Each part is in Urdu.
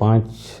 5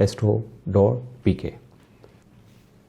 astro.pk।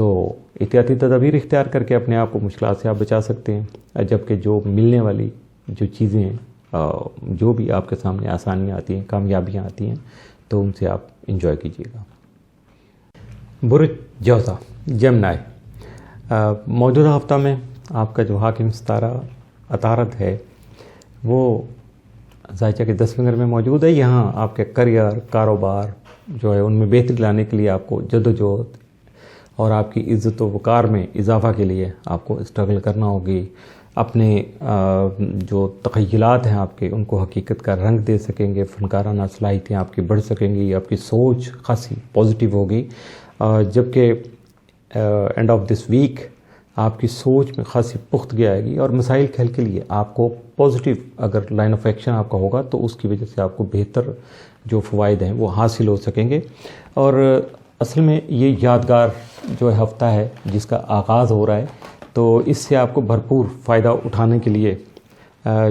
تو احتیاطی تدابیر اختیار کر کے اپنے آپ کو مشکلات سے آپ بچا سکتے ہیں، جبکہ جو ملنے والی جو چیزیں ہیں، جو بھی آپ کے سامنے آسانیاں آتی ہیں، کامیابیاں آتی ہیں، تو ان سے آپ انجوائے کیجیے گا۔ برج جوزا جیمنائی، موجودہ ہفتہ میں آپ کا جو حاکم ستارہ عطارد ہے وہ ذائچہ کے 10ویں گھر میں موجود ہے۔ یہاں آپ کے کریئر، کاروبار جو ہے ان میں بہتری لانے کے لیے آپ کو جدوجہد اور آپ کی عزت و وقار میں اضافہ کے لیے آپ کو اسٹرگل کرنا ہوگی۔ اپنے جو تخیلات ہیں آپ کے، ان کو حقیقت کا رنگ دے سکیں گے، فنکارانہ صلاحیتیں آپ کی بڑھ سکیں گی، آپ کی سوچ خاصی پازیٹیو ہوگی، جبکہ اینڈ آف دس ویک آپ کی سوچ میں خاصی پختگی آئے گی اور مسائل کے حل کے لیے آپ کو پازیٹیو اگر لائن آف ایکشن آپ کا ہوگا تو اس کی وجہ سے آپ کو بہتر جو فوائد ہیں وہ حاصل ہو سکیں گے۔ اور اصل میں یہ یادگار جو ہفتہ ہے جس کا آغاز ہو رہا ہے، تو اس سے آپ کو بھرپور فائدہ اٹھانے کے لیے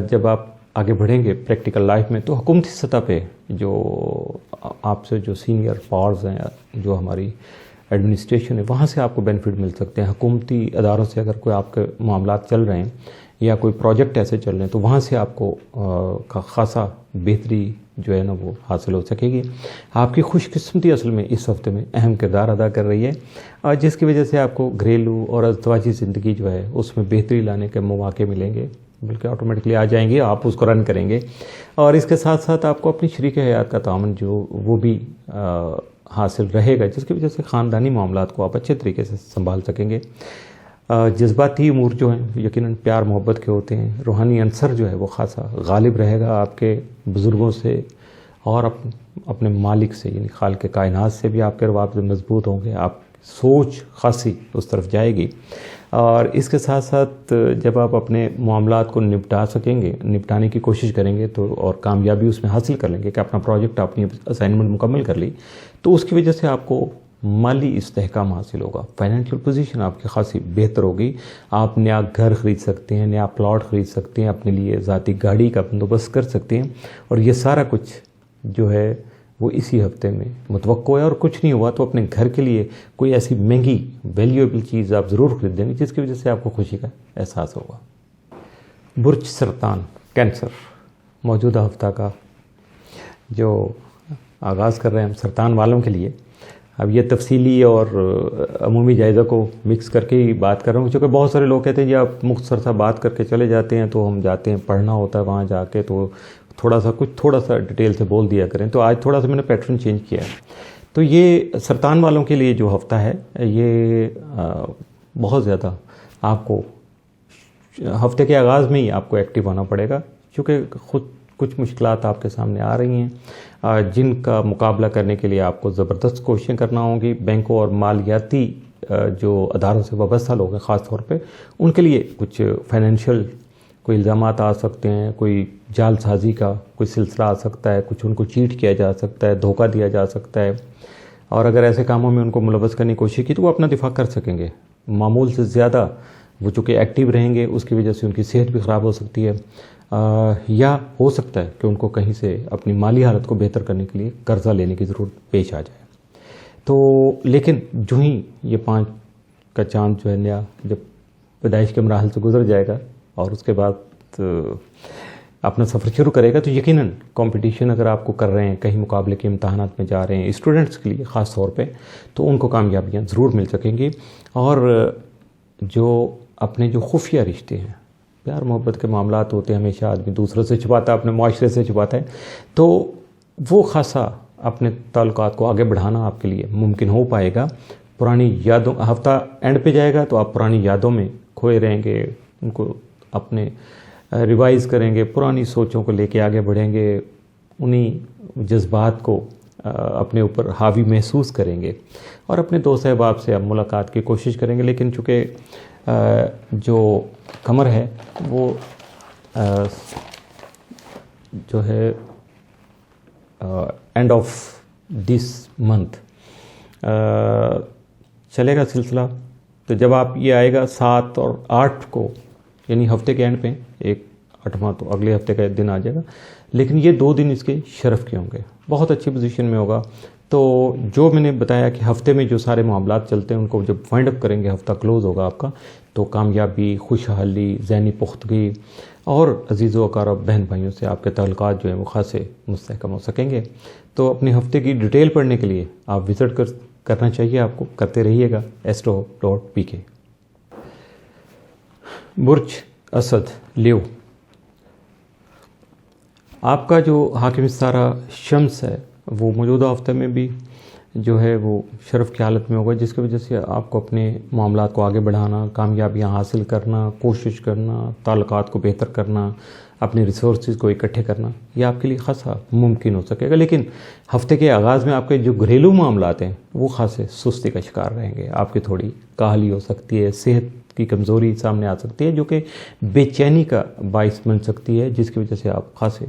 جب آپ آگے بڑھیں گے پریکٹیکل لائف میں، تو حکومتی سطح پہ جو آپ سے جو سینئر پاورز ہیں، جو ہماری ایڈمنسٹریشن ہے، وہاں سے آپ کو بینیفٹ مل سکتے ہیں۔ حکومتی اداروں سے اگر کوئی آپ کے معاملات چل رہے ہیں یا کوئی پروجیکٹ ایسے چل رہے ہیں تو وہاں سے آپ کو خاصا بہتری جو ہے نا وہ حاصل ہو سکے گی۔ آپ کی خوش قسمتی اصل میں اس ہفتے میں اہم کردار ادا کر رہی ہے، جس کی وجہ سے آپ کو گھریلو اور ازدواجی زندگی جو ہے اس میں بہتری لانے کے مواقع ملیں گے، بلکہ آٹومیٹکلی آ جائیں گے، آپ اس کو رن کریں گے۔ اور اس کے ساتھ ساتھ آپ کو اپنی شریک حیات کا تعاون جو وہ بھی حاصل رہے گا، جس کی وجہ سے خاندانی معاملات کو آپ اچھے طریقے سے سنبھال سکیں گے۔ جذباتی امور جو ہیں یقیناً پیار محبت کے ہوتے ہیں، روحانی عنصر جو ہے وہ خاصا غالب رہے گا آپ کے بزرگوں سے اور اپنے مالک سے یعنی خالق کائنات سے بھی آپ کے روابط مضبوط ہوں گے، آپ سوچ خاصی اس طرف جائے گی۔ اور اس کے ساتھ ساتھ جب آپ اپنے معاملات کو نپٹا سکیں گے، نپٹانے کی کوشش کریں گے تو اور کامیابی اس میں حاصل کر لیں گے کہ اپنا پروجیکٹ اپنی اسائنمنٹ مکمل کر لی، تو اس کی وجہ سے آپ کو مالی استحکام حاصل ہوگا، فائنینشیل پوزیشن آپ کی خاصی بہتر ہوگی، آپ نیا گھر خرید سکتے ہیں، نیا پلاٹ خرید سکتے ہیں، اپنے لیے ذاتی گاڑی کا بندوبست کر سکتے ہیں، اور یہ سارا کچھ جو ہے وہ اسی ہفتے میں متوقع ہے۔ اور کچھ نہیں ہوا تو اپنے گھر کے لیے کوئی ایسی مہنگی ویلیویبل چیز آپ ضرور خریدیں گے جس کی وجہ سے آپ کو خوشی کا احساس ہوگا۔ برج سرطان کینسر، موجودہ ہفتہ کا جو آغاز کر رہے ہیں ہم سرطان والوں کے لیے، اب یہ تفصیلی اور عمومی جائزہ کو مکس کر کے ہی بات کر رہا ہوں، چونکہ بہت سارے لوگ کہتے ہیں جی آپ مختصر سا بات کر کے چلے جاتے ہیں، تو ہم جاتے ہیں پڑھنا ہوتا ہے وہاں جا کے، تو تھوڑا سا ڈیٹیل سے بول دیا کریں، تو آج تھوڑا سا میں نے پیٹرن چینج کیا ہے۔ تو یہ سرطان والوں کے لیے جو ہفتہ ہے یہ بہت زیادہ آپ کو ہفتے کے آغاز میں ہی آپ کو ایکٹیو ہونا پڑے گا، کیونکہ خود کچھ مشکلات آپ کے سامنے آ رہی ہیں جن کا مقابلہ کرنے کے لیے آپ کو زبردست کوششیں کرنا ہوں گی۔ بینکوں اور مالیاتی جو اداروں سے وابستہ لوگ ہیں خاص طور پہ، ان کے لیے کچھ فائنینشیل کوئی الزامات آ سکتے ہیں، کوئی جال سازی کا کوئی سلسلہ آ سکتا ہے، کچھ ان کو چیٹ کیا جا سکتا ہے، دھوکہ دیا جا سکتا ہے، اور اگر ایسے کاموں میں ان کو ملوث کرنے کی کوشش کی تو وہ اپنا دفاع کر سکیں گے۔ معمول سے زیادہ وہ چونکہ ایکٹیو رہیں گے، اس کی وجہ سے ان کی صحت بھی خراب ہو سکتی ہے، یا ہو سکتا ہے کہ ان کو کہیں سے اپنی مالی حالت کو بہتر کرنے کے لیے قرضہ لینے کی ضرورت پیش آ جائے۔ تو لیکن جو ہی یہ 5 کا چاند جو ہے نیا جب پیدائش کے مراحل سے گزر جائے گا اور اس کے بعد اپنا سفر شروع کرے گا، تو یقیناً کمپٹیشن اگر آپ کو کر رہے ہیں، کہیں مقابلے کے امتحانات میں جا رہے ہیں اسٹوڈنٹس کے لیے خاص طور پہ، تو ان کو کامیابیاں ضرور مل سکیں گی۔ اور جو اپنے جو خفیہ رشتے ہیں، پیار محبت کے معاملات ہوتے ہیں، ہمیشہ آدمی دوسروں سے چھپاتا ہے، اپنے معاشرے سے چھپاتا ہے، تو وہ خاصا اپنے تعلقات کو آگے بڑھانا آپ کے لیے ممکن ہو پائے گا۔ پرانی یادوں، ہفتہ اینڈ پہ جائے گا تو آپ پرانی یادوں میں کھوئے رہیں گے، ان کو اپنے ریوائز کریں گے، پرانی سوچوں کو لے کے آگے بڑھیں گے، انہی جذبات کو اپنے اوپر حاوی محسوس کریں گے، اور اپنے دوست احباب سے اب ملاقات کی کوشش کریں گے۔ لیکن چونکہ جو قمر ہے وہ جو ہے اینڈ آف دس منتھ چلے گا سلسلہ، تو جب آپ یہ آئے گا 7 اور 8 کو، یعنی ہفتے کے اینڈ پہ، ایک 8واں تو اگلے ہفتے کا دن آ جائے گا، لیکن یہ 2 دن اس کے شرف کے ہوں گے، بہت اچھی پوزیشن میں ہوگا۔ تو جو میں نے بتایا کہ ہفتے میں جو سارے معاملات چلتے ہیں ان کو جب وائنڈ اپ کریں گے، ہفتہ کلوز ہوگا آپ کا، تو کامیابی، خوشحالی، ذہنی پختگی اور عزیز و اقارب بہن بھائیوں سے آپ کے تعلقات جو ہیں وہ خاصے مستحکم ہو سکیں گے۔ تو اپنے ہفتے کی ڈیٹیل پڑھنے کے لیے آپ وزٹ کرنا چاہیے، آپ کو کرتے رہیے گا astro.pk۔ برج اسد لیو، آپ کا جو حاکم ستارہ شمس ہے وہ موجودہ ہفتے میں بھی جو ہے وہ شرف کی حالت میں ہوگا، جس کی وجہ سے آپ کو اپنے معاملات کو آگے بڑھانا، کامیابیاں حاصل کرنا، کوشش کرنا، تعلقات کو بہتر کرنا، اپنے ریسورسز کو اکٹھے کرنا، یہ آپ کے لیے خاصا ممکن ہو سکے گا۔ لیکن ہفتے کے آغاز میں آپ کے جو گھریلو معاملات ہیں وہ خاصے سستی کا شکار رہیں گے، آپ کی تھوڑی کاہلی ہو سکتی ہے، صحت کی کمزوری سامنے آ سکتی ہے جو کہ بے چینی کا باعث بن سکتی ہے، جس کی وجہ سے آپ خاصے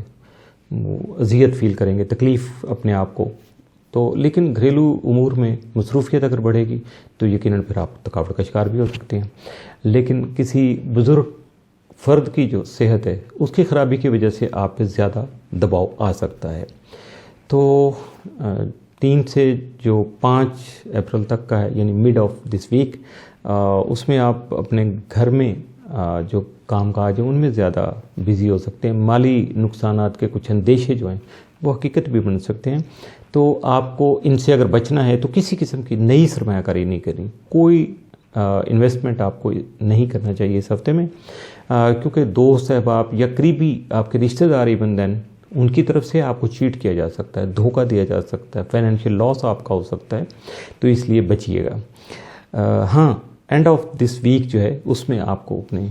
اذیت فیل کریں گے، تکلیف اپنے آپ کو۔ تو لیکن گھریلو امور میں مصروفیت اگر بڑھے گی تو یقیناً پھر آپ تھکاوٹ کا شکار بھی ہو سکتے ہیں۔ لیکن کسی بزرگ فرد کی جو صحت ہے اس کی خرابی کی وجہ سے آپ پہ زیادہ دباؤ آ سکتا ہے۔ تو 3 سے جو 5 اپریل تک کا ہے، یعنی مڈ آف دس ویک، اس میں آپ اپنے گھر میں جو کام کاج ہیں ان میں زیادہ بزی ہو سکتے ہیں۔ مالی نقصانات کے کچھ اندیشے جو ہیں وہ حقیقت بھی بن سکتے ہیں، تو آپ کو ان سے اگر بچنا ہے تو کسی قسم کی نئی سرمایہ کاری نہیں کرنی، کوئی انویسٹمنٹ آپ کو نہیں کرنا چاہیے اس ہفتے میں، کیونکہ دوست احباب یا قریبی آپ کے رشتہ داری بندن ان کی طرف سے آپ کو چیٹ کیا جا سکتا ہے، دھوکہ دیا جا سکتا ہے، فائنینشیل لاس آپ کا ہو سکتا ہے، تو اس لیے بچیے گا۔ ہاں، اینڈ آف دس ویک جو ہے اس میں آپ کو اپنے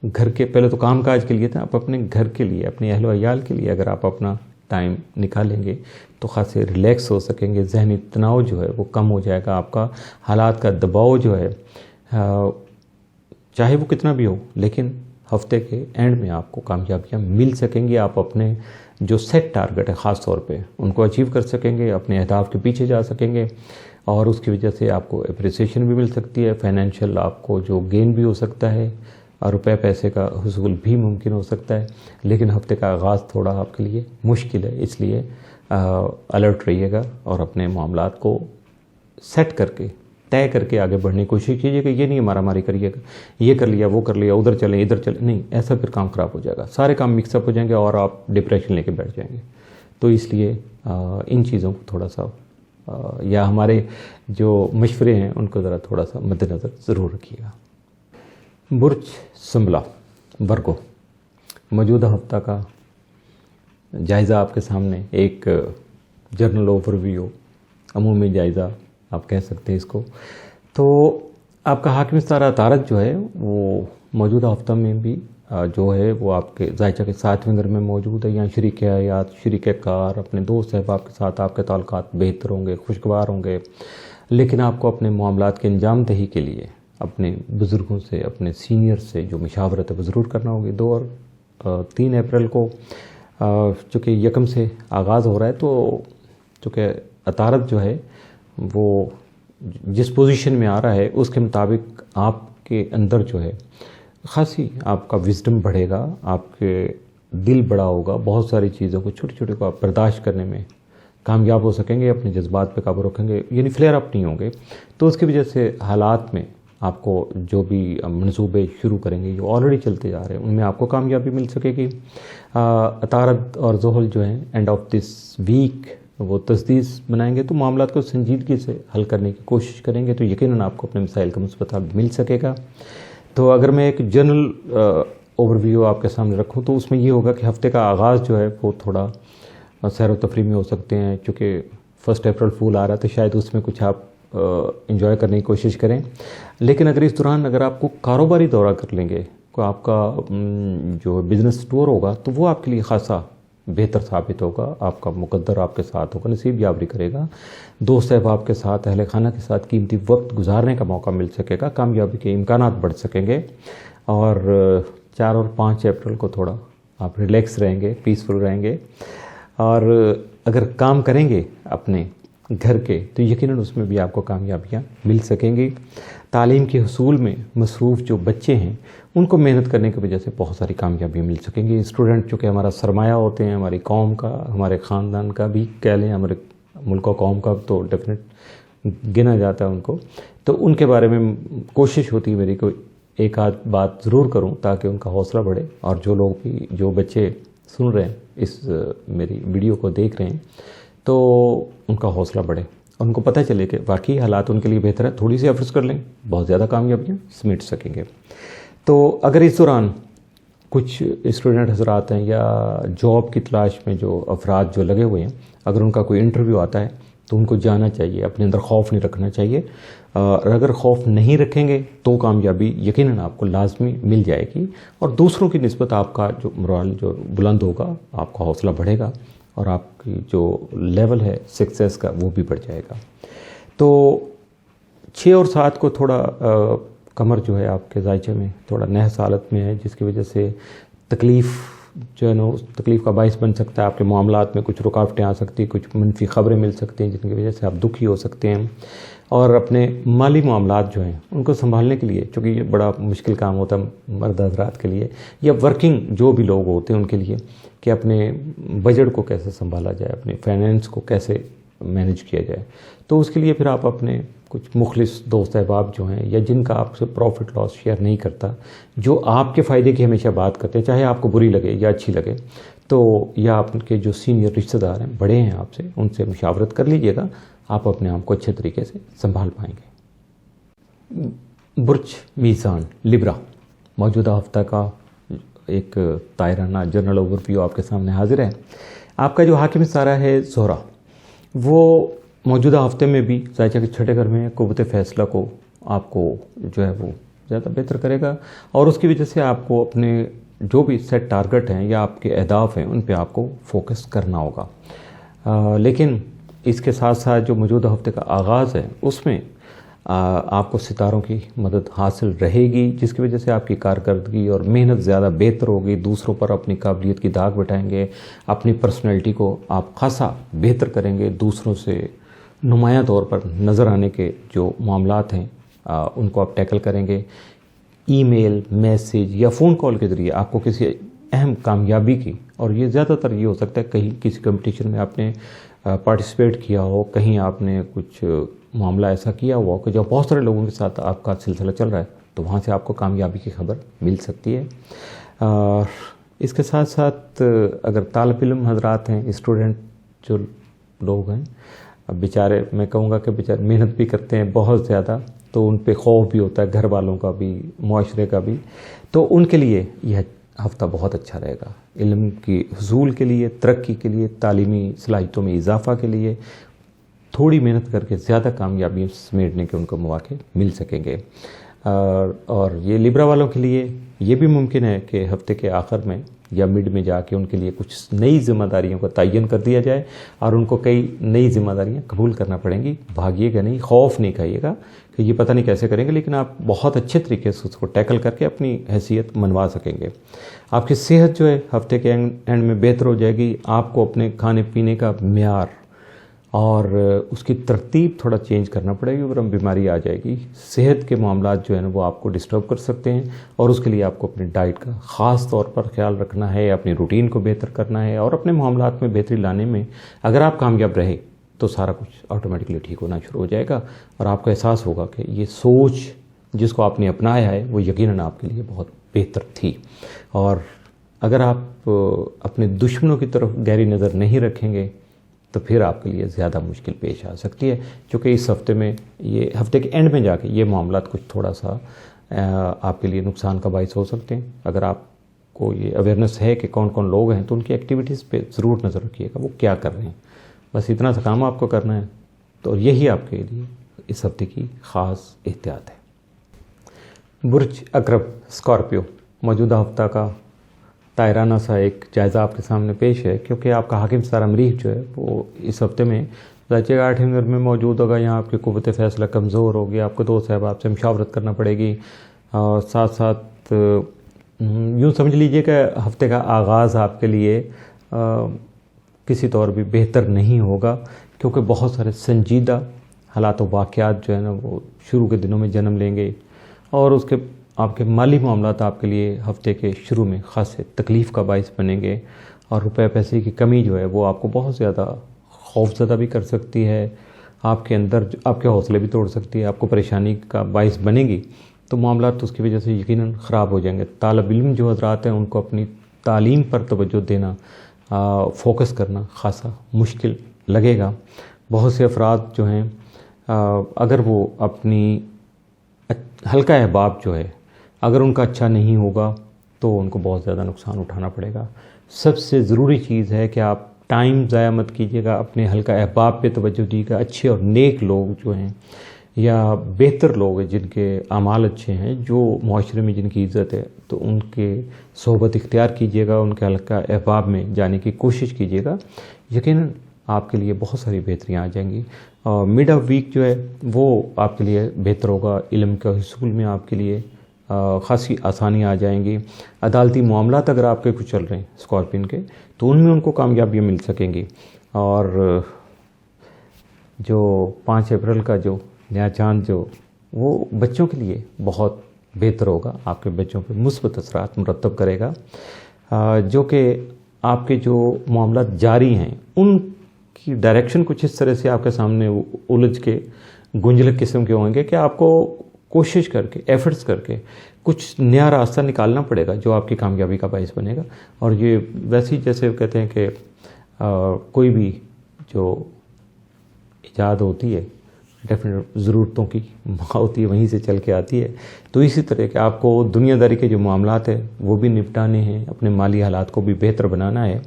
گھر کے، پہلے تو کام کاج کے لیے تھا، آپ اپنے گھر کے لیے، اپنے اہل و عیال کے لیے اگر آپ اپنا ٹائم نکالیں گے تو خاصے ریلیکس ہو سکیں گے، ذہنی تناؤ جو ہے وہ کم ہو جائے گا، آپ کا حالات کا دباؤ جو ہے چاہے وہ کتنا بھی ہو لیکن ہفتے کے اینڈ میں آپ کو کامیابیاں مل سکیں گی، آپ اپنے جو سیٹ ٹارگٹ ہے خاص طور پہ ان کو اچیو کر سکیں گے، اپنے اہداف کے پیچھے جا سکیں گے، اور اس کی وجہ سے آپ کو اپریسیشن بھی مل سکتی ہے، فائنینشیل آپ کو جو گین بھی ہو سکتا ہے، اور روپے پیسے کا حصول بھی ممکن ہو سکتا ہے۔ لیکن ہفتے کا آغاز تھوڑا آپ کے لیے مشکل ہے، اس لیے الرٹ رہیے گا اور اپنے معاملات کو سیٹ کر کے، طے کر کے آگے بڑھنے کی کوشش کیجیے کہ یہ نہیں مارا ماری کریے گا، یہ کر لیا وہ کر لیا، ادھر چلیں ادھر چلیں، نہیں، ایسا پھر کام خراب ہو جائے گا، سارے کام مکس اپ ہو جائیں گے اور آپ ڈپریشن لے کے بیٹھ جائیں گے۔ تو اس لیے ان چیزوں کو تھوڑا سا یا ہمارے جو مشورے ہیں ان کو ذرا تھوڑا سا مد نظر ضرور رکھیے گا۔ برج سنبلا، ورگو، موجودہ ہفتہ کا جائزہ آپ کے سامنے، ایک جنرل اوور ویو، عمومی جائزہ آپ کہہ سکتے ہیں اس کو۔ تو آپ کا حاکم ستارہ عطارد جو ہے وہ موجودہ ہفتہ میں بھی جو ہے وہ آپ کے ذائچہ کے 7ویں گھر میں موجود ہے، یہاں شریک حیات، شریک کار، اپنے دوست احباب کے ساتھ آپ کے تعلقات بہتر ہوں گے، خوشگوار ہوں گے، لیکن آپ کو اپنے معاملات کے انجام دہی کے لیے اپنے بزرگوں سے، اپنے سینئر سے جو مشاورت ہے وہ ضرور کرنا ہوگی۔ 2 اور 3 اپریل کو چونکہ 1 سے آغاز ہو رہا ہے، تو چونکہ عطارد جو ہے وہ جس پوزیشن میں آ رہا ہے اس کے مطابق آپ کے اندر جو ہے خاصی آپ کا وزڈم بڑھے گا، آپ کے دل بڑا ہوگا، بہت ساری چیزوں کو چھوٹی چھوٹی کو آپ برداشت کرنے میں کامیاب ہو سکیں گے، اپنے جذبات پہ قابو رکھیں گے، یعنی فلیئر اپ نہیں ہوں گے۔ تو اس کی وجہ سے حالات میں آپ کو جو بھی منصوبے شروع کریں گے جو آلریڈی چلتے جا رہے ہیں ان میں آپ کو کامیابی مل سکے گی۔ عطارد اور زحل جو ہیں اینڈ آف دس ویک وہ تجدید بنائیں گے، تو معاملات کو سنجیدگی سے حل کرنے کی کوشش کریں گے، تو یقیناً آپ کو اپنے مسائل کا مثبت حل مل سکے گا۔ تو اگر میں ایک جنرل اوور ویو آپ کے سامنے رکھوں تو اس میں یہ ہوگا کہ ہفتے کا آغاز جو ہے وہ تھوڑا سیر و تفریح میں ہو سکتے ہیں، چونکہ 1 اپریل فول آ رہا ہے تو شاید اس میں کچھ آپ انجوائے کرنے کی کوشش کریں۔ لیکن اگر اس دوران اگر آپ کو کاروباری دورہ کر لیں گے، کو آپ کا جو بزنس ٹور ہوگا تو وہ آپ کے لیے خاصا بہتر ثابت ہوگا، آپ کا مقدر آپ کے ساتھ ہوگا، نصیب یاوری کرے گا، دوست احباب کے ساتھ، اہل خانہ کے ساتھ قیمتی وقت گزارنے کا موقع مل سکے گا، کامیابی کے امکانات بڑھ سکیں گے۔ اور 4 اور 5 اپریل کو تھوڑا آپ ریلیکس رہیں گے، پیسفل رہیں گے، اور اگر کام کریں گے اپنے گھر کے تو یقیناً اس میں بھی آپ کو کامیابیاں مل سکیں گی۔ تعلیم کے حصول میں مصروف جو بچے ہیں ان کو محنت کرنے کی وجہ سے بہت ساری کامیابیاں مل سکیں گی۔ اسٹوڈنٹ چونکہ ہمارا سرمایہ ہوتے ہیں، ہماری قوم کا، ہمارے خاندان کا بھی کہہ لیں، ہمارے ملک و قوم کا تو ڈیفینیٹ گنا جاتا ہے ان کو، تو ان کے بارے میں کوشش ہوتی ہے میری کوئی ایک آدھ بات ضرور کروں تاکہ ان کا حوصلہ بڑھے، اور جو لوگ بھی جو بچے سن رہے ہیں اس میری ویڈیو کو دیکھ رہے ہیں تو ان کا حوصلہ بڑھے اور ان کو پتہ چلے کہ واقعی حالات ان کے لیے بہتر ہے، تھوڑی سی ایفرٹس کر لیں بہت زیادہ کامیابیاں سمیٹ سکیں گے۔ تو اگر اس دوران کچھ اسٹوڈنٹ حضرات ہیں یا جاب کی تلاش میں جو افراد جو لگے ہوئے ہیں، اگر ان کا کوئی انٹرویو آتا ہے تو ان کو جانا چاہیے، اپنے اندر خوف نہیں رکھنا چاہیے، اور اگر خوف نہیں رکھیں گے تو کامیابی یقیناً آپ کو لازمی مل جائے گی، اور دوسروں کی نسبت آپ کا جو مرال جو بلند ہوگا، آپ کا حوصلہ بڑھے گا اور آپ کی جو لیول ہے سکسیس کا وہ بھی بڑھ جائے گا۔ تو 6 اور 7 کو تھوڑا کمر جو ہے آپ کے ذائچے میں تھوڑا نحس حالت میں ہے، جس کی وجہ سے تکلیف جو ہے نا اس تکلیف کا باعث بن سکتا ہے، آپ کے معاملات میں کچھ رکاوٹیں آ سکتی ہیں، کچھ منفی خبریں مل سکتی ہیں جن کی وجہ سے آپ دکھی ہو سکتے ہیں، اور اپنے مالی معاملات جو ہیں ان کو سنبھالنے کے لیے، چونکہ یہ بڑا مشکل کام ہوتا ہے مرد حضرات کے لیے یا ورکنگ جو بھی لوگ ہوتے ہیں ان کے لیے، کہ اپنے بجٹ کو کیسے سنبھالا جائے، اپنے فائنینس کو کیسے مینیج کیا جائے، تو اس کے لیے پھر آپ اپنے کچھ مخلص دوست احباب جو ہیں یا جن کا آپ سے پروفٹ لاس شیئر نہیں کرتا، جو آپ کے فائدے کی ہمیشہ بات کرتے ہیں، چاہے آپ کو بری لگے یا اچھی لگے، تو یا آپ کے جو سینئر رشتہ دار ہیں، بڑے ہیں آپ سے، ان سے مشاورت کر لیجئے گا، آپ اپنے آپ کو اچھے طریقے سے سنبھال پائیں گے۔ برج میزان لبرا، موجودہ ہفتہ کا ایک طائرانہ جنرل اوور ویو آپ کے سامنے حاضر ہے۔ آپ کا جو حاکم ستارہ ہے زہرہ، وہ موجودہ ہفتے میں بھی ذائچہ کے چھٹے گھر میں قوت فیصلہ کو آپ کو جو ہے وہ زیادہ بہتر کرے گا، اور اس کی وجہ سے آپ کو اپنے جو بھی سیٹ ٹارگٹ ہیں یا آپ کے اہداف ہیں ان پہ آپ کو فوکس کرنا ہوگا، لیکن اس کے ساتھ ساتھ جو موجودہ ہفتے کا آغاز ہے اس میں آپ کو ستاروں کی مدد حاصل رہے گی، جس کی وجہ سے آپ کی کارکردگی اور محنت زیادہ بہتر ہوگی، دوسروں پر اپنی قابلیت کی داغ بٹھائیں گے، اپنی پرسنالٹی کو آپ خاصا بہتر کریں گے، دوسروں سے نمایاں طور پر نظر آنے کے جو معاملات ہیں ان کو آپ ٹیکل کریں گے۔ ای میل، میسیج یا فون کال کے ذریعے آپ کو کسی اہم کامیابی کی، اور یہ زیادہ تر یہ ہو سکتا ہے کہیں کسی کمپٹیشن میں آپ نے پارٹیسپیٹ کیا ہو، کہیں آپ نے کچھ معاملہ ایسا کیا ہوا کہ جو بہت سارے لوگوں کے ساتھ آپ کا سلسلہ چل رہا ہے، تو وہاں سے آپ کو کامیابی کی خبر مل سکتی ہے۔ اور اس کے ساتھ ساتھ اگر طالب علم حضرات ہیں، اسٹوڈنٹ جو لوگ ہیں، اب بیچارے میں کہوں گا کہ بیچارے محنت بھی کرتے ہیں بہت زیادہ، تو ان پہ خوف بھی ہوتا ہے گھر والوں کا بھی، معاشرے کا بھی، تو ان کے لیے یہ ہفتہ بہت اچھا رہے گا، علم کی حصول کے لیے، ترقی کے لیے، تعلیمی صلاحیتوں میں اضافہ کے لیے تھوڑی محنت کر کے زیادہ کامیابی سمیٹنے کے ان کو مواقع مل سکیں گے۔ اور یہ لیبرا والوں کے لیے یہ بھی ممکن ہے کہ ہفتے کے آخر میں یا مڈ میں جا کے ان کے لیے کچھ نئی ذمہ داریوں کا تعین کر دیا جائے، اور ان کو کئی نئی ذمہ داریاں قبول کرنا پڑیں گی۔ بھاگیے گا نہیں، خوف نہیں کھائیے گا کہ یہ پتہ نہیں کیسے کریں گے، لیکن آپ بہت اچھے طریقے سے اس کو ٹیکل کر کے اپنی حیثیت منوا سکیں گے۔ آپ کی صحت جو ہے ہفتے کے اینڈ میں بہتر ہو جائے گی، آپ کو اپنے کھانے پینے کا معیار اور اس کی ترتیب تھوڑا چینج کرنا پڑے گی، ورنہ بیماری آ جائے گی۔ صحت کے معاملات جو ہیں وہ آپ کو ڈسٹرب کر سکتے ہیں، اور اس کے لیے آپ کو اپنی ڈائٹ کا خاص طور پر خیال رکھنا ہے، اپنی روٹین کو بہتر کرنا ہے، اور اپنے معاملات میں بہتری لانے میں اگر آپ کامیاب رہے تو سارا کچھ آٹومیٹکلی ٹھیک ہونا شروع ہو جائے گا، اور آپ کو احساس ہوگا کہ یہ سوچ جس کو آپ نے اپنایا ہے وہ یقیناً آپ کے لیے بہت بہتر تھی۔ اور اگر آپ اپنے دشمنوں کی طرف گہری نظر نہیں رکھیں گے تو پھر آپ کے لیے زیادہ مشکل پیش آ سکتی ہے، چونکہ اس ہفتے میں یہ ہفتے کے اینڈ میں جا کے یہ معاملات کچھ تھوڑا سا آپ کے لیے نقصان کا باعث ہو سکتے ہیں۔ اگر آپ کو یہ اویئرنیس ہے کہ کون کون لوگ ہیں تو ان کی ایکٹیویٹیز پہ ضرور نظر رکھیے گا، وہ کیا کر رہے ہیں، بس اتنا سا کام آپ کو کرنا ہے، تو یہی آپ کے لیے اس ہفتے کی خاص احتیاط ہے۔ برج عقرب اسکارپیو، موجودہ ہفتہ کا طائرانہ سا ایک جائزہ آپ کے سامنے پیش ہے، کیونکہ آپ کا حاکم ستارہ مریخ جو ہے وہ اس ہفتے میں ذائچے 8ویں گھر میں موجود ہوگا، یہاں آپ کی قوت فیصلہ کمزور ہوگی، آپ کو دوست صاحب آپ سے مشاورت کرنا پڑے گی، اور ساتھ ساتھ یوں سمجھ لیجئے کہ ہفتے کا آغاز آپ کے لیے کسی طور بھی بہتر نہیں ہوگا، کیونکہ بہت سارے سنجیدہ حالات و واقعات جو ہے نا وہ شروع کے دنوں میں جنم لیں گے، اور اس کے آپ کے مالی معاملات آپ کے لیے ہفتے کے شروع میں خاص تکلیف کا باعث بنیں گے، اور روپے پیسے کی کمی جو ہے وہ آپ کو بہت زیادہ خوفزدہ بھی کر سکتی ہے، آپ کے اندر آپ کے حوصلے بھی توڑ سکتی ہے، آپ کو پریشانی کا باعث بنے گی، تو معاملات اس کی وجہ سے یقیناً خراب ہو جائیں گے۔ طالب علم جو حضرات ہیں ان کو اپنی تعلیم پر توجہ دینا، فوکس کرنا خاصا مشکل لگے گا۔ بہت سے افراد جو ہیں اگر وہ اپنی حلقہ احباب جو ہے اگر ان کا اچھا نہیں ہوگا تو ان کو بہت زیادہ نقصان اٹھانا پڑے گا۔ سب سے ضروری چیز ہے کہ آپ ٹائم ضائع مت کیجیے گا، اپنے حلقہ احباب پہ توجہ دیجیے گا۔ اچھے اور نیک لوگ جو ہیں یا بہتر لوگ ہیں جن کے اعمال اچھے ہیں، جو معاشرے میں جن کی عزت ہے، تو ان کے صحبت اختیار کیجیے گا، ان کے حلقہ احباب میں جانے کی کوشش کیجیے گا، یقیناً آپ کے لیے بہت ساری بہتریاں آ جائیں گی۔ اور مڈ آف ویک جو ہے وہ آپ کے لیے بہتر ہوگا، علم کے حصول میں آپ کے لیے خاصی آسانیاں آ جائیں گی۔ عدالتی معاملات اگر آپ کے کچھ چل رہے ہیں اسکارپین کے، تو ان میں ان کو کامیابیاں مل سکیں گی۔ اور جو 5 اپریل کا جو نیا چاند جو وہ بچوں کے لیے بہت بہتر ہوگا، آپ کے بچوں پہ مثبت اثرات مرتب کرے گا، جو کہ آپ کے جو معاملات جاری ہیں ان کی ڈائریکشن کچھ اس طرح سے آپ کے سامنے الجھ کے گنجلک قسم کے ہوں گے کہ آپ کو کوشش کر کے ایفرٹس کر کے کچھ نیا راستہ نکالنا پڑے گا جو آپ کی کامیابی کا باعث بنے گا۔ اور یہ ویسے جیسے کہتے ہیں کہ کوئی بھی جو ایجاد ہوتی ہے ڈیفینیٹ ضرورتوں کی ماں ہوتی ہے، وہیں سے چل کے آتی ہے، تو اسی طرح کہ آپ کو دنیا داری کے جو معاملات ہیں وہ بھی نپٹانے ہیں، اپنے مالی حالات کو بھی بہتر بنانا ہے،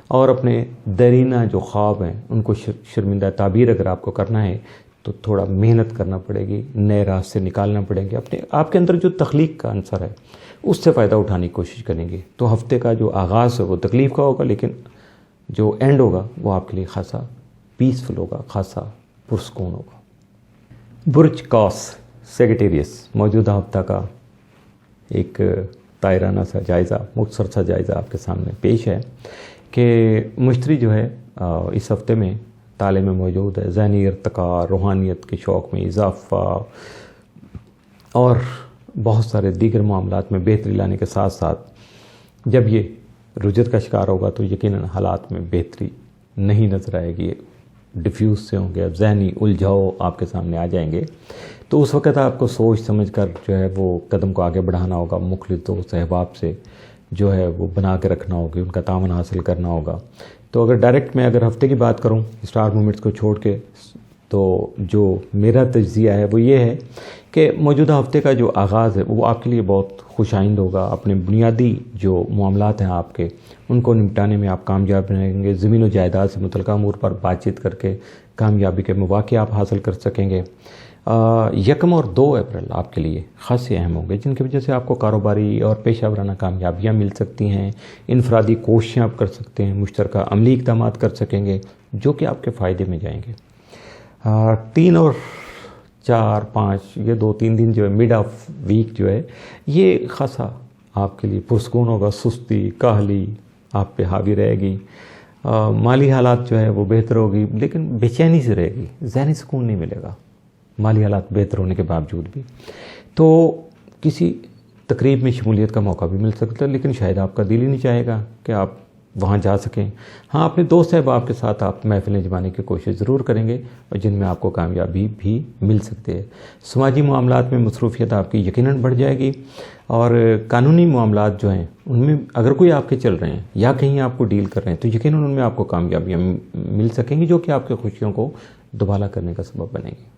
اور اپنے دیرینہ جو خواب ہیں ان کو شرمندہ تعبیر اگر آپ کو کرنا ہے تو تھوڑا محنت کرنا پڑے گی، نئے راستے نکالنا پڑیں گے، آپ کے اندر جو تخلیق کا عنصر ہے اس سے فائدہ اٹھانے کی کوشش کریں گے۔ تو ہفتے کا جو آغاز ہے وہ تکلیف کا ہوگا، لیکن جو اینڈ ہوگا وہ آپ کے لیے خاصا پیسفل ہوگا، خاصا پرسکون ہوگا۔ برج قوس سیگیٹیریس موجودہ ہفتہ کا ایک طائرانہ سا جائزہ، مختصر سا جائزہ آپ کے سامنے پیش ہے کہ مشتری جو ہے اس ہفتے میں تالے میں موجود ہے، ذہنی ارتقاء، روحانیت کے شوق میں اضافہ اور بہت سارے دیگر معاملات میں بہتری لانے کے ساتھ ساتھ جب یہ رجت کا شکار ہوگا تو یقیناً حالات میں بہتری نہیں نظر آئے گی، ڈیفیوز سے ہوں گے، اب ذہنی الجھاؤ آپ کے سامنے آ جائیں گے، تو اس وقت آپ کو سوچ سمجھ کر جو ہے وہ قدم کو آگے بڑھانا ہوگا، مخلص دوست احباب سے جو ہے وہ بنا کے رکھنا ہوگی، ان کا تعاون حاصل کرنا ہوگا۔ تو اگر ڈائریکٹ میں اگر ہفتے کی بات کروں اسٹار مومنٹس کو چھوڑ کے، تو جو میرا تجزیہ ہے وہ یہ ہے کہ موجودہ ہفتے کا جو آغاز ہے وہ آپ کے لیے بہت خوش آئند ہوگا۔ اپنے بنیادی جو معاملات ہیں آپ کے ان کو نمٹانے میں آپ کامیاب رہیں گے، زمین و جائیداد سے متعلقہ امور پر بات چیت کر کے کامیابی کے مواقع آپ حاصل کر سکیں گے۔ 1 اور 2 اپریل آپ کے لیے خاصے اہم ہوں گے، جن کی وجہ سے آپ کو کاروباری اور پیشہ ورانہ کامیابیاں مل سکتی ہیں، انفرادی کوششیں آپ کر سکتے ہیں، مشترکہ عملی اقدامات کر سکیں گے جو کہ آپ کے فائدے میں جائیں گے۔ 3 اور 4، 5 یہ 2-3 دن جو ہے مڈ آف ویک جو ہے یہ خاصا آپ کے لیے پرسکون ہوگا، سستی کاہلی آپ پہ حاوی رہے گی، مالی حالات جو ہے وہ بہتر ہوگی لیکن بے چینی سے رہے گی، ذہنی سکون نہیں ملے گا مالی حالات بہتر ہونے کے باوجود بھی۔ تو کسی تقریب میں شمولیت کا موقع بھی مل سکتا ہے، لیکن شاید آپ کا دل ہی نہیں چاہے گا کہ آپ وہاں جا سکیں۔ ہاں، اپنے دوست احباب کے ساتھ آپ محفلیں جمانے کی کوشش ضرور کریں گے اور جن میں آپ کو کامیابی بھی مل سکتی ہے۔ سماجی معاملات میں مصروفیت آپ کی یقیناً بڑھ جائے گی، اور قانونی معاملات جو ہیں ان میں اگر کوئی آپ کے چل رہے ہیں یا کہیں آپ کو ڈیل کر رہے ہیں تو یقیناً ان میں آپ کو کامیابیاں مل سکیں گی جو کہ آپ کی خوشیوں کو دوبالا کرنے کا سبب بنے گی۔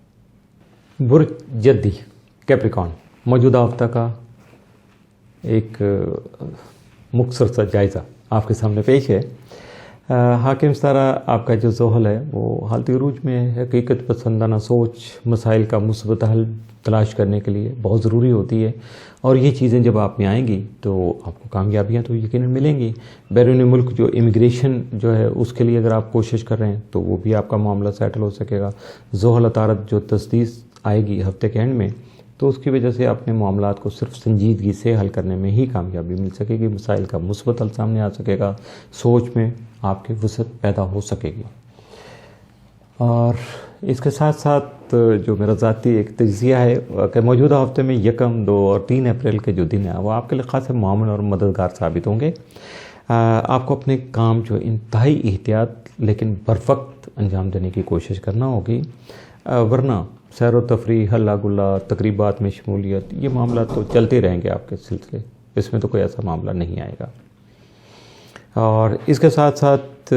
برج جدی کیپریکارن موجودہ ہفتہ کا ایک مختصر سا جائزہ آپ کے سامنے پیش ہے۔ حاکم ستارہ آپ کا جو زحل ہے وہ حالت عروج میں حقیقت پسندانہ سوچ مسائل کا مثبت حل تلاش کرنے کے لیے بہت ضروری ہوتی ہے، اور یہ چیزیں جب آپ میں آئیں گی تو آپ کو کامیابیاں تو یقیناً ملیں گی۔ بیرون ملک جو امیگریشن جو ہے اس کے لیے اگر آپ کوشش کر رہے ہیں تو وہ بھی آپ کا معاملہ سیٹل ہو سکے گا۔ زحل عطارد جو تجدید آئے گی ہفتے کے اینڈ میں، تو اس کی وجہ سے اپنے معاملات کو صرف سنجیدگی سے حل کرنے میں ہی کامیابی مل سکے گی، مسائل کا مثبت حل سامنے آ سکے گا، سوچ میں آپ کی وسعت پیدا ہو سکے گی۔ اور اس کے ساتھ ساتھ جو میرا ذاتی ایک تجزیہ ہے کہ موجودہ ہفتے میں 1، 2 اور 3 اپریل کے جو دن ہیں وہ آپ کے لیے خاص معاون اور مددگار ثابت ہوں گے۔ آپ کو اپنے کام جو انتہائی احتیاط لیکن بروقت انجام دینے کی کوشش کرنا ہوگی، ورنہ سیر و تفریح، ہلا گلا، تقریبات میں شمولیت، یہ معاملات تو چلتے رہیں گے آپ کے سلسلے، اس میں تو کوئی ایسا معاملہ نہیں آئے گا۔ اور اس کے ساتھ ساتھ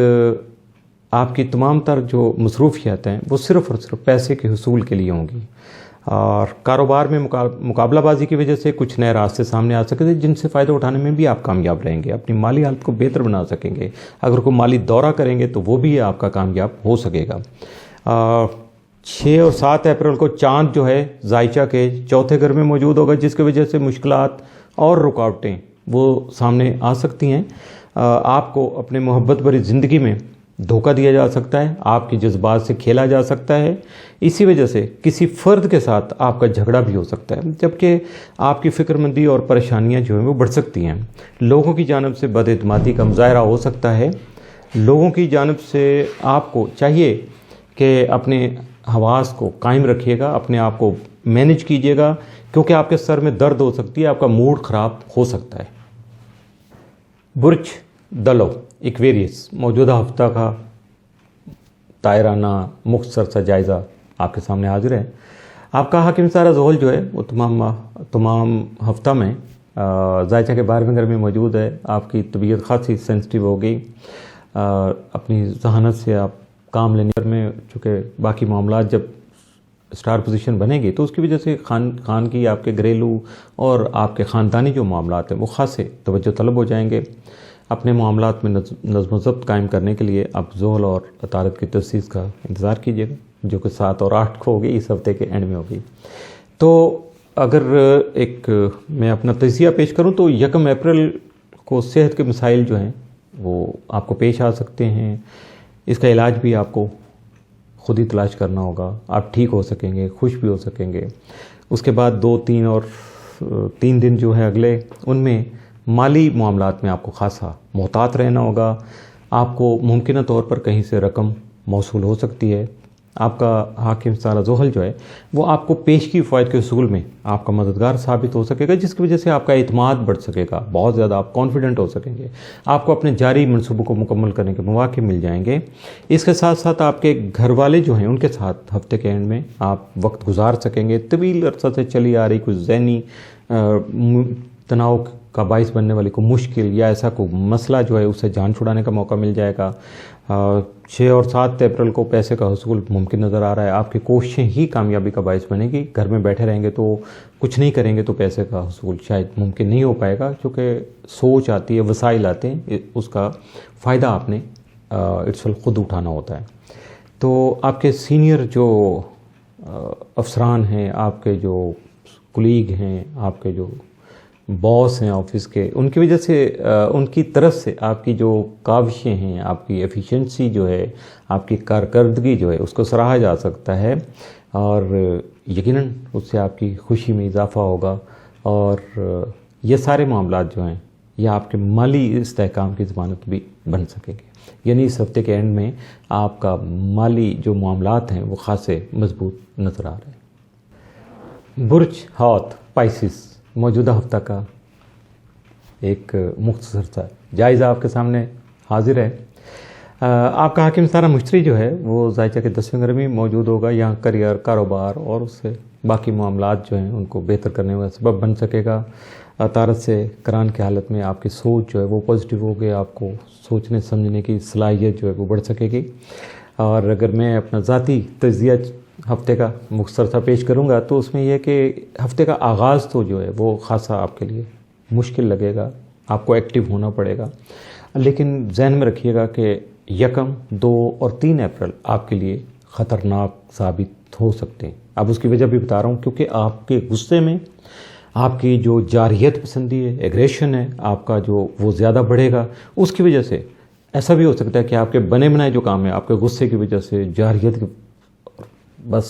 آپ کی تمام تر جو مصروفیات ہیں وہ صرف اور صرف پیسے کے حصول کے لیے ہوں گی، اور کاروبار میں مقابلہ بازی کی وجہ سے کچھ نئے راستے سامنے آ سکتے ہیں جن سے فائدہ اٹھانے میں بھی آپ کامیاب رہیں گے، اپنی مالی حالت کو بہتر بنا سکیں گے۔ اگر کوئی مالی دورہ کریں گے تو وہ بھی آپ کا کامیاب ہو سکے گا۔ 6 اور 7 اپریل کو چاند جو ہے ذائچہ کے چوتھے گھر میں موجود ہوگا، جس کی وجہ سے مشکلات اور رکاوٹیں وہ سامنے آ سکتی ہیں۔ آپ کو اپنے محبت بھری زندگی میں دھوکہ دیا جا سکتا ہے، آپ کے جذبات سے کھیلا جا سکتا ہے، اسی وجہ سے کسی فرد کے ساتھ آپ کا جھگڑا بھی ہو سکتا ہے، جبکہ آپ کی فکر مندی اور پریشانیاں جو ہیں وہ بڑھ سکتی ہیں۔ لوگوں کی جانب سے بد اعتمادی کا مظاہرہ ہو سکتا ہے۔ لوگوں کی جانب سے آپ کو چاہیے کہ اپنے حواس کو قائم رکھیے گا، اپنے آپ کو مینج کیجیے گا، کیونکہ آپ کے سر میں درد ہو سکتی ہے، آپ کا موڈ خراب ہو سکتا ہے۔ برج دلو ایکویریس، موجودہ ہفتہ کا دائرانہ مختصر سا جائزہ آپ کے سامنے حاضر ہے۔ آپ کا حاکم ستارہ زحل جو ہے وہ تمام ہفتہ میں ذائچہ کے 12ویں گھر میں موجود ہے۔ آپ کی طبیعت خاصی سینسٹیو ہو گئی، اپنی ذہانت سے آپ کام لینے میں، چونکہ باقی معاملات جب اسٹار پوزیشن بنے گی تو اس کی وجہ سے خان کی آپ کے گھریلو اور آپ کے خاندانی جو معاملات ہیں وہ خاصے توجہ طلب ہو جائیں گے۔ اپنے معاملات میں نظم و ضبط قائم کرنے کے لیے آپ زحل اور عطارد کی تجسیس کا انتظار کیجیے گا، جو کہ 7 اور 8 کو ہوگی، اس ہفتے کے اینڈ میں ہوگی۔ تو اگر میں اپنا تجزیہ پیش کروں تو 1 اپریل کو صحت کے مسائل جو ہیں وہ آپ کو پیش آ سکتے ہیں۔ اس کا علاج بھی آپ کو خود ہی تلاش کرنا ہوگا، آپ ٹھیک ہو سکیں گے، خوش بھی ہو سکیں گے۔ اس کے بعد 2، 3 اور 3 دن جو ہے اگلے، ان میں مالی معاملات میں آپ کو خاصا محتاط رہنا ہوگا۔ آپ کو ممکنہ طور پر کہیں سے رقم موصول ہو سکتی ہے۔ آپ کا حاکم ستارہ زحل جو ہے وہ آپ کو پیشگی فوائد کے حصول میں آپ کا مددگار ثابت ہو سکے گا، جس کی وجہ سے آپ کا اعتماد بڑھ سکے گا، بہت زیادہ آپ کانفیڈنٹ ہو سکیں گے، آپ کو اپنے جاری منصوبوں کو مکمل کرنے کے مواقع مل جائیں گے۔ اس کے ساتھ ساتھ آپ کے گھر والے جو ہیں ان کے ساتھ ہفتے کے اینڈ میں آپ وقت گزار سکیں گے۔ طویل عرصہ سے چلی آ رہی کچھ ذہنی تناؤ کا باعث بننے والی کوئی مشکل یا ایسا کوئی مسئلہ جو ہے اس سے جان چھڑانے کا موقع مل جائے گا۔ 6 اور 7 اپریل کو پیسے کا حصول ممکن نظر آ رہا ہے، آپ کی کوششیں ہی کامیابی کا باعث بنے گی۔ گھر میں بیٹھے رہیں گے تو کچھ نہیں کریں گے تو پیسے کا حصول شاید ممکن نہیں ہو پائے گا، کیونکہ سوچ آتی ہے، وسائل آتے ہیں، اس کا فائدہ آپ نے خود اٹھانا ہوتا ہے۔ تو آپ کے سینئر جو افسران ہیں، آپ کے جو کلیگ ہیں، آپ کے جو باس ہیں آفس کے، ان کی وجہ سے ان کی طرف سے آپ کی جو کاوشیں ہیں، آپ کی ایفیشنسی جو ہے، آپ کی کارکردگی جو ہے اس کو سراہا جا سکتا ہے، اور یقیناً اس سے آپ کی خوشی میں اضافہ ہوگا، اور یہ سارے معاملات جو ہیں یہ آپ کے مالی استحکام کی ضمانت بھی بن سکیں گے۔ یعنی اس ہفتے کے اینڈ میں آپ کا مالی جو معاملات ہیں وہ خاصے مضبوط نظر آ رہے ہیں۔ برج ہاتھ پائسس، موجودہ ہفتہ کا ایک مختصر سا جائزہ آپ کے سامنے حاضر ہے۔ آپ کا حاکم ستارہ مشتری جو ہے وہ ذائچہ کے 10ویں گھر میں موجود ہوگا، یہاں کریئر، کاروبار اور اس سے باقی معاملات جو ہیں ان کو بہتر کرنے کا سبب بن سکے گا۔ عطارد سے کران کی حالت میں آپ کی سوچ جو ہے وہ پازیٹیو ہوگی، آپ کو سوچنے سمجھنے کی صلاحیت جو ہے وہ بڑھ سکے گی۔ اور اگر میں اپنا ذاتی تجزیہ ہفتے کا مختصر سا پیش کروں گا تو اس میں یہ کہ ہفتے کا آغاز تو جو ہے وہ خاصا آپ کے لیے مشکل لگے گا، آپ کو ایکٹیو ہونا پڑے گا، لیکن ذہن میں رکھیے گا کہ 1، 2 اور 3 اپریل آپ کے لیے خطرناک ثابت ہو سکتے ہیں۔ اب اس کی وجہ بھی بتا رہا ہوں، کیونکہ آپ کے غصے میں آپ کی جو جارحیت پسندی ہے، ایگریشن ہے آپ کا، جو وہ زیادہ بڑھے گا۔ اس کی وجہ سے ایسا بھی ہو سکتا ہے کہ آپ کے بنے بنائے جو کام ہے، آپ کے غصے کی وجہ سے، جارحیت کی، بس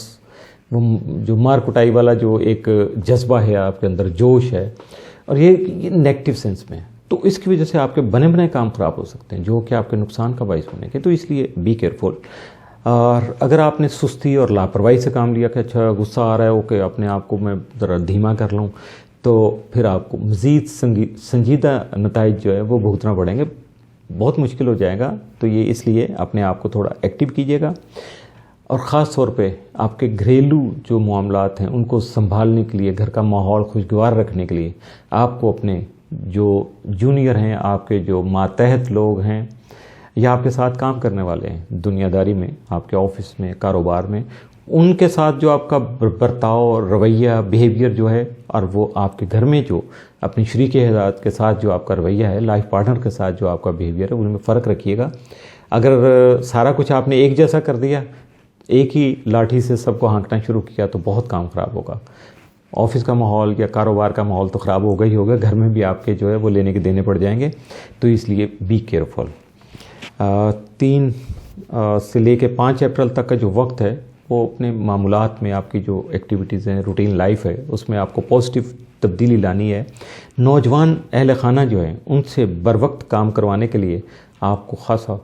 وہ جو مار کٹائی والا جو ایک جذبہ ہے آپ کے اندر، جوش ہے، اور یہ نیگیٹو سینس میں ہے، تو اس کی وجہ سے آپ کے بنے بنائے کام خراب ہو سکتے ہیں، جو کہ آپ کے نقصان کا باعث بنے گے۔ تو اس لیے بی کیئرفل۔ اور اگر آپ نے سستی اور لاپرواہی سے کام لیا کہ اچھا غصہ آ رہا ہے، اوکے اپنے آپ کو میں ذرا دھیما کر لوں، تو پھر آپ کو مزید سنجیدہ نتائج جو ہے وہ بھگتنا پڑیں گے۔ بہت مشکل ہو جائے گا. تو یہ اس لیے اپنے آپ کو تھوڑا ایکٹیو کیجیے گا, اور خاص طور پہ آپ کے گھریلو جو معاملات ہیں ان کو سنبھالنے کے لیے, گھر کا ماحول خوشگوار رکھنے کے لیے آپ کو اپنے جو جونیئر ہیں, آپ کے جو ماتحت لوگ ہیں یا آپ کے ساتھ کام کرنے والے ہیں دنیا داری میں, آپ کے آفس میں, کاروبار میں, ان کے ساتھ جو آپ کا برتاؤ, رویہ, بیہیویئر جو ہے, اور وہ آپ کے گھر میں جو اپنی شریک حیات کے ساتھ جو آپ کا رویہ ہے, لائف پارٹنر کے ساتھ جو آپ کا بیہیویئر ہے, ان میں فرق رکھیے گا. اگر سارا کچھ آپ نے ایک جیسا کر دیا, ایک ہی لاٹھی سے سب کو ہانکنا شروع کیا, تو بہت کام خراب ہوگا. آفس کا ماحول یا کاروبار کا ماحول تو خراب ہوگا ہی ہوگا, گھر میں بھی آپ کے جو ہے وہ لینے کے دینے پڑ جائیں گے. تو اس لیے بی کیئرفل. 3 سے لے کے 5 اپریل تک کا جو وقت ہے وہ اپنے معمولات میں, آپ کی جو ایکٹیویٹیز ہیں, روٹین لائف ہے, اس میں آپ کو پازیٹیو تبدیلی لانی ہے. نوجوان اہل خانہ جو ہیں ان سے بر وقت کام کروانے کے لیے آپ کو خاصا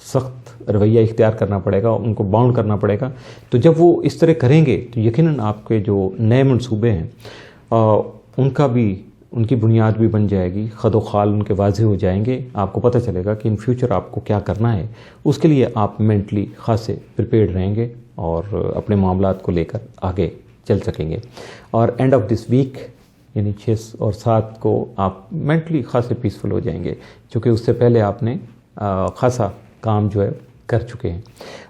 سخت رویہ اختیار کرنا پڑے گا, ان کو باؤنڈ کرنا پڑے گا. تو جب وہ اس طرح کریں گے تو یقیناً آپ کے جو نئے منصوبے ہیں ان کی بنیاد بھی بن جائے گی, خد و خال ان کے واضح ہو جائیں گے. آپ کو پتہ چلے گا کہ ان فیوچر آپ کو کیا کرنا ہے. اس کے لیے آپ مینٹلی خاصے پریپیئرڈ رہیں گے اور اپنے معاملات کو لے کر آگے چل سکیں گے. اور اینڈ آف دس ویک یعنی 6 اور 7 کو آپ مینٹلی خاصے پیسفل ہو جائیں گے, چونکہ اس سے پہلے آپ نے خاصا کام جو ہے کر چکے ہیں.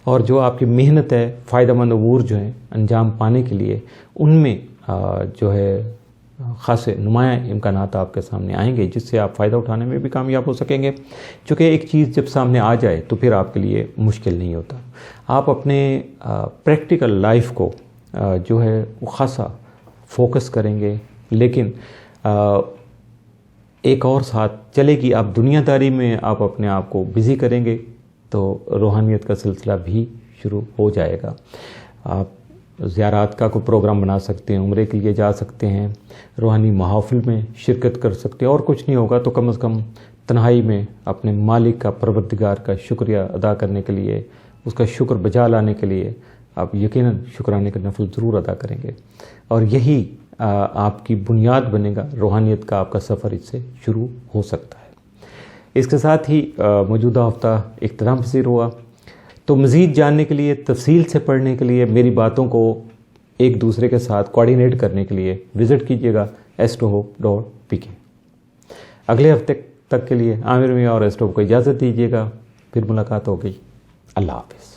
اور جو آپ کی محنت ہے, فائدہ مند امور جو ہیں انجام پانے کے لیے, ان میں جو ہے خاصے نمایاں امکانات آپ کے سامنے آئیں گے, جس سے آپ فائدہ اٹھانے میں بھی کامیاب ہو سکیں گے. چونکہ ایک چیز جب سامنے آ جائے تو پھر آپ کے لیے مشکل نہیں ہوتا. آپ اپنے پریکٹیکل لائف کو جو ہے وہ خاصا فوکس کریں گے, لیکن ایک اور ساتھ چلے گی. آپ دنیا داری میں آپ اپنے آپ کو بزی کریں گے تو روحانیت کا سلسلہ بھی شروع ہو جائے گا. آپ زیارات کا کوئی پروگرام بنا سکتے ہیں, عمرے کے لیے جا سکتے ہیں, روحانی محافل میں شرکت کر سکتے ہیں, اور کچھ نہیں ہوگا تو کم از کم تنہائی میں اپنے مالک کا, پروردگار کا شکریہ ادا کرنے کے لیے, اس کا شکر بجا لانے کے لیے آپ یقیناً شکرانے کا نفل ضرور ادا کریں گے. اور یہی آپ کی بنیاد بنے گا, روحانیت کا آپ کا سفر اس سے شروع ہو سکتا ہے. اس کے ساتھ ہی موجودہ ہفتہ اختتام پذیر ہوا. تو مزید جاننے کے لیے, تفصیل سے پڑھنے کے لیے, میری باتوں کو ایک دوسرے کے ساتھ کوآرڈینیٹ کرنے کے لیے وزٹ کیجیے گا astrohope.pk. اگلے ہفتے تک کے لیے عامر میاں اور ایسٹروہوپ کو اجازت دیجیے گا. پھر ملاقات ہوگی. اللہ حافظ.